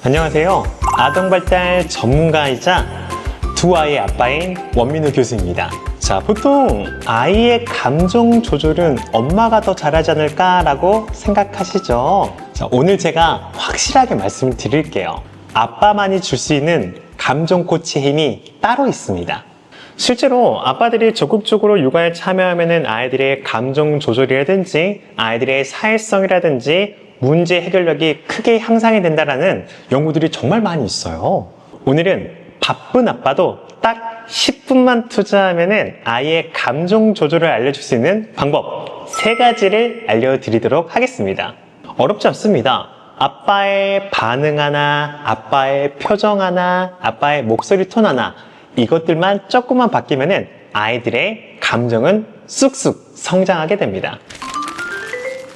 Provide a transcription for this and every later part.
안녕하세요. 아동발달 전문가이자 두 아이의 아빠인 원민우 교수입니다. 자, 보통 아이의 감정 조절은 엄마가 더 잘하지 않을까라고 생각하시죠? 자, 오늘 제가 확실하게 말씀을 드릴게요. 아빠만이 줄 수 있는 감정 코치의 힘이 따로 있습니다. 실제로 아빠들이 적극적으로 육아에 참여하면 아이들의 감정 조절이라든지 아이들의 사회성이라든지 문제 해결력이 크게 향상이 된다는 연구들이 정말 많이 있어요. 오늘은 바쁜 아빠도 딱 10분만 투자하면 아이의 감정 조절을 알려줄 수 있는 방법 3가지를 알려드리도록 하겠습니다. 어렵지 않습니다. 아빠의 반응 하나, 아빠의 표정 하나, 아빠의 목소리 톤 하나, 이것들만 조금만 바뀌면 아이들의 감정은 쑥쑥 성장하게 됩니다.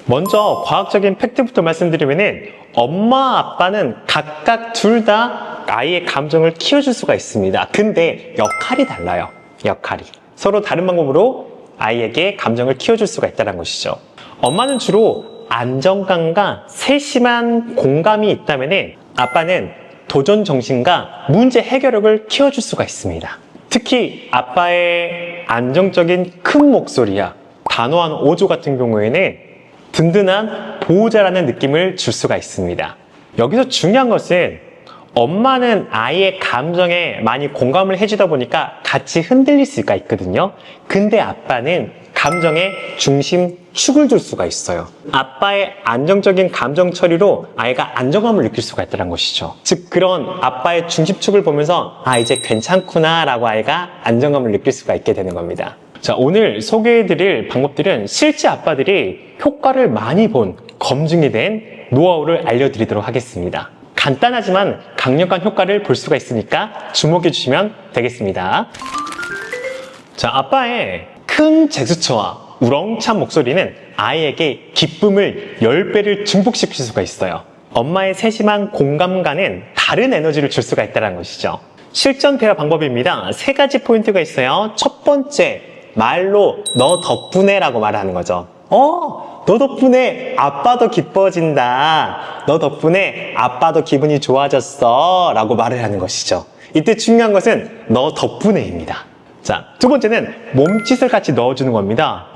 먼저 과학적인 팩트부터 말씀드리면 엄마, 아빠는 각각 둘 다 아이의 감정을 키워줄 수가 있습니다. 근데 역할이 달라요. 역할이. 서로 다른 방법으로 아이에게 감정을 키워줄 수가 있다는 것이죠. 엄마는 주로 안정감과 세심한 공감이 있다면 아빠는 도전 정신과 문제 해결력을 키워줄 수가 있습니다. 특히 아빠의 안정적인 큰 목소리야 단호한 어조 같은 경우에는 든든한 보호자라는 느낌을 줄 수가 있습니다. 여기서 중요한 것은 엄마는 아이의 감정에 많이 공감을 해주다 보니까 같이 흔들릴 수가 있거든요. 근데 아빠는 감정의 중심축을 줄 수가 있어요. 아빠의 안정적인 감정 처리로 아이가 안정감을 느낄 수가 있다는 것이죠. 즉 그런 아빠의 중심축을 보면서 아 이제 괜찮구나 라고 아이가 안정감을 느낄 수가 있게 되는 겁니다. 자, 오늘 소개해드릴 방법들은 실제 아빠들이 효과를 많이 본 검증이 된 노하우를 알려드리도록 하겠습니다. 간단하지만 강력한 효과를 볼 수가 있으니까 주목해 주시면 되겠습니다. 자, 아빠의 큰 제스처와 우렁찬 목소리는 아이에게 기쁨을 10배를 증폭시킬 수가 있어요. 엄마의 세심한 공감과는 다른 에너지를 줄 수가 있다는 것이죠. 실전 대화 방법입니다. 3가지 포인트가 있어요. 첫 번째, 말로 너 덕분에 라고 말하는 거죠. 너 덕분에 아빠도 기뻐진다. 너 덕분에 아빠도 기분이 좋아졌어. 라고 말을 하는 것이죠. 이때 중요한 것은 너 덕분에입니다. 자, 두 번째는 몸짓을 같이 넣어주는 겁니다.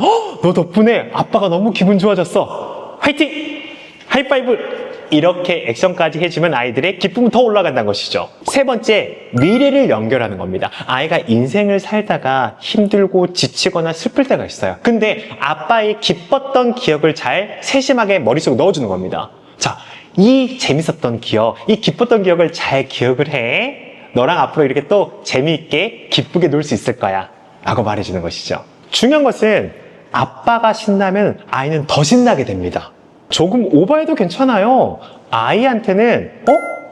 너 덕분에 아빠가 너무 기분 좋아졌어. 화이팅! 하이파이브! 이렇게 액션까지 해주면 아이들의 기쁨은 더 올라간다는 것이죠. 세 번째, 미래를 연결하는 겁니다. 아이가 인생을 살다가 힘들고 지치거나 슬플 때가 있어요. 근데 아빠의 기뻤던 기억을 잘 세심하게 머릿속에 넣어주는 겁니다. 자, 이 재밌었던 기억, 이 기뻤던 기억을 잘 기억을 해. 너랑 앞으로 이렇게 또 재미있게 기쁘게 놀 수 있을 거야 라고 말해주는 것이죠. 중요한 것은 아빠가 신나면 아이는 더 신나게 됩니다. 조금 오버해도 괜찮아요. 아이한테는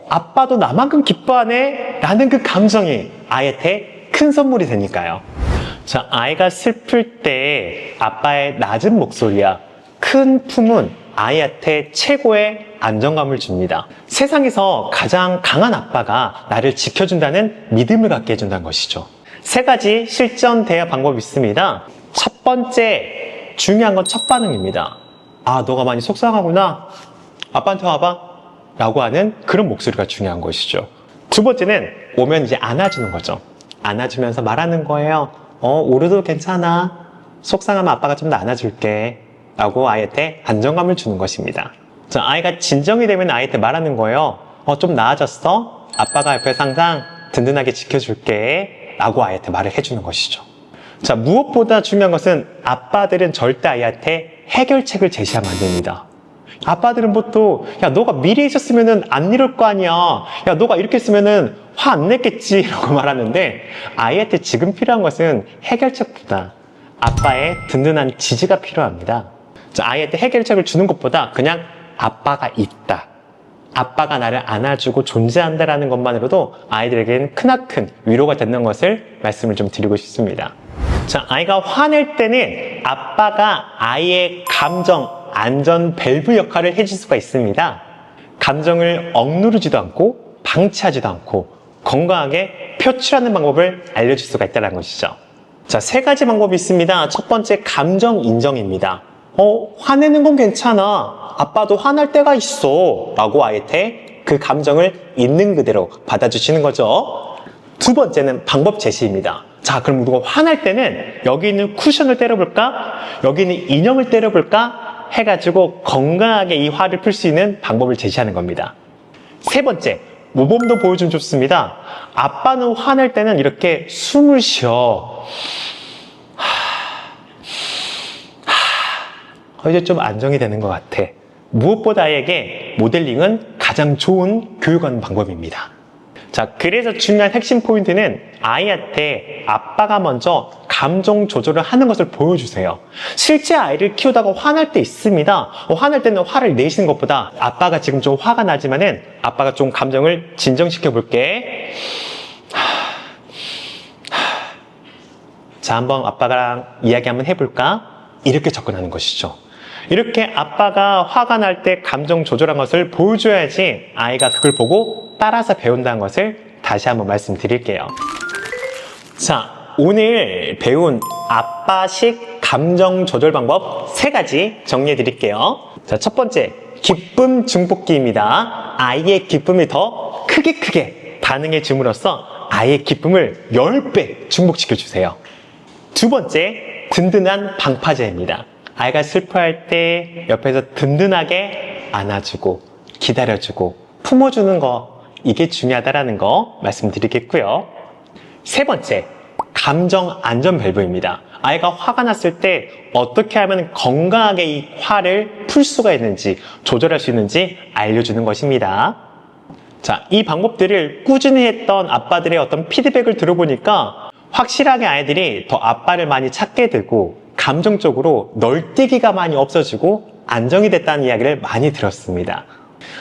아빠도 나만큼 기뻐하네 라는 그 감정이 아이한테 큰 선물이 되니까요. 자, 아이가 슬플 때 아빠의 낮은 목소리야 큰 품은 아이한테 최고의 안정감을 줍니다. 세상에서 가장 강한 아빠가 나를 지켜준다는 믿음을 갖게 해준다는 것이죠. 3가지 실전 대화 방법이 있습니다. 첫 번째, 중요한 건 첫 반응입니다. 아, 너가 많이 속상하구나. 아빠한테 와봐. 라고 하는 그런 목소리가 중요한 것이죠. 두 번째는 오면 이제 안아주는 거죠. 안아주면서 말하는 거예요. 우리도 괜찮아. 속상하면 아빠가 좀 더 안아줄게. 라고 아이한테 안정감을 주는 것입니다. 자, 아이가 진정이 되면 아이한테 말하는 거예요. 좀 나아졌어? 아빠가 옆에서 항상 든든하게 지켜줄게. 라고 아이한테 말을 해주는 것이죠. 자, 무엇보다 중요한 것은 아빠들은 절대 아이한테 해결책을 제시하면 안 됩니다. 아빠들은 보통 야 너가 미래에 있었으면 안 이럴 거 아니야. 야 너가 이렇게 했으면 화 안 냈겠지 라고 말하는데 아이한테 지금 필요한 것은 해결책보다 아빠의 든든한 지지가 필요합니다. 자, 아이한테 해결책을 주는 것보다 그냥 아빠가 있다. 아빠가 나를 안아주고 존재한다라는 것만으로도 아이들에게는 크나큰 위로가 되는 것을 말씀을 좀 드리고 싶습니다. 자, 아이가 화낼 때는 아빠가 아이의 감정 안전 밸브 역할을 해줄 수가 있습니다. 감정을 억누르지도 않고 방치하지도 않고 건강하게 표출하는 방법을 알려줄 수가 있다는 것이죠. 자, 3가지 방법이 있습니다. 첫 번째, 감정 인정입니다. 화내는 건 괜찮아. 아빠도 화날 때가 있어. 라고 아이한테 그 감정을 있는 그대로 받아주시는 거죠. 두 번째는 방법 제시입니다. 자, 그럼 우리가 화날 때는 여기 있는 쿠션을 때려볼까? 여기 있는 인형을 때려볼까? 해가지고 건강하게 이 화를 풀 수 있는 방법을 제시하는 겁니다. 세 번째, 모범도 보여주면 좋습니다. 아빠는 화낼 때는 이렇게 숨을 쉬어. 이제 좀 안정이 되는 것 같아. 무엇보다 아이에게 모델링은 가장 좋은 교육하는 방법입니다. 자, 그래서 중요한 핵심 포인트는 아이한테 아빠가 먼저 감정 조절을 하는 것을 보여주세요. 실제 아이를 키우다가 화날 때 있습니다. 화날 때는 화를 내시는 것보다 아빠가 지금 좀 화가 나지만은 아빠가 좀 감정을 진정시켜 볼게. 자, 한번 아빠랑 이야기 한번 해볼까? 이렇게 접근하는 것이죠. 이렇게 아빠가 화가 날 때 감정 조절한 것을 보여줘야지 아이가 그걸 보고 따라서 배운다는 것을 다시 한번 말씀드릴게요. 자, 오늘 배운 아빠식 감정 조절 방법 3가지 정리해 드릴게요. 자, 첫 번째, 기쁨 증폭기입니다. 아이의 기쁨이 더 크게 반응해 줌으로써 아이의 기쁨을 10배 증폭시켜 주세요. 두 번째, 든든한 방파제입니다. 아이가 슬퍼할 때 옆에서 든든하게 안아주고 기다려주고 품어주는 거, 이게 중요하다라는 거 말씀드리겠고요. 세 번째, 감정 안전 밸브입니다. 아이가 화가 났을 때 어떻게 하면 건강하게 이 화를 풀 수가 있는지, 조절할 수 있는지 알려주는 것입니다. 자, 이 방법들을 꾸준히 했던 아빠들의 어떤 피드백을 들어보니까 확실하게 아이들이 더 아빠를 많이 찾게 되고 감정적으로 널뛰기가 많이 없어지고 안정이 됐다는 이야기를 많이 들었습니다.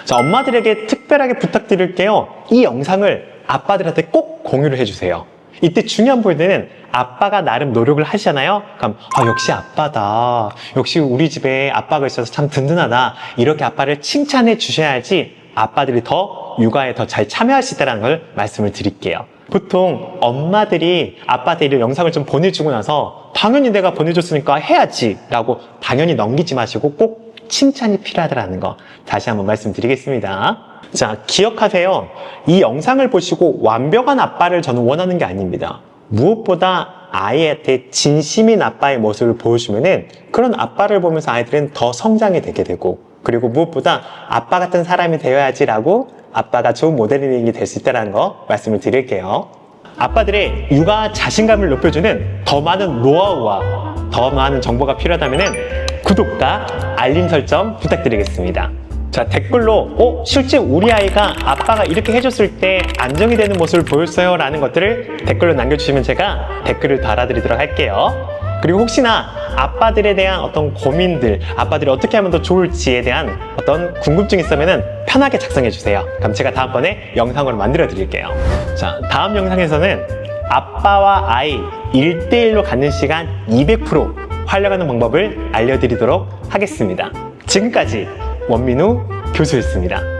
자, 엄마들에게 특별하게 부탁드릴게요. 이 영상을 아빠들한테 꼭 공유를 해주세요. 이때 중요한 포인트는 아빠가 나름 노력을 하시잖아요. 그럼 역시 아빠다. 역시 우리 집에 아빠가 있어서 참 든든하다. 이렇게 아빠를 칭찬해 주셔야지 아빠들이 더 육아에 더 잘 참여할 수 있다는 걸 말씀을 드릴게요. 보통 엄마들이 아빠한테 이런 영상을 좀 보내주고 나서 당연히 내가 보내줬으니까 해야지 라고 당연히 넘기지 마시고 꼭 칭찬이 필요하다는 거 다시 한번 말씀드리겠습니다. 자, 기억하세요. 이 영상을 보시고 완벽한 아빠를 저는 원하는 게 아닙니다. 무엇보다 아이한테 진심인 아빠의 모습을 보여주면은 그런 아빠를 보면서 아이들은 더 성장이 되게 되고, 그리고 무엇보다 아빠 같은 사람이 되어야지라고 아빠가 좋은 모델링이 될 수 있다는 거 말씀을 드릴게요. 아빠들의 육아 자신감을 높여주는 더 많은 노하우와 더 많은 정보가 필요하다면 구독과 알림 설정 부탁드리겠습니다. 자, 댓글로 실제 우리 아이가 아빠가 이렇게 해줬을 때 안정이 되는 모습을 보였어요 라는 것들을 댓글로 남겨주시면 제가 댓글을 달아드리도록 할게요. 그리고 혹시나 아빠들에 대한 어떤 고민들, 아빠들이 어떻게 하면 더 좋을지에 대한 어떤 궁금증이 있으면 편하게 작성해 주세요. 그럼 제가 다음번에 영상으로 만들어 드릴게요. 자, 다음 영상에서는 아빠와 아이 1대1로 갖는 시간 200% 활용하는 방법을 알려드리도록 하겠습니다. 지금까지 원민우 교수였습니다.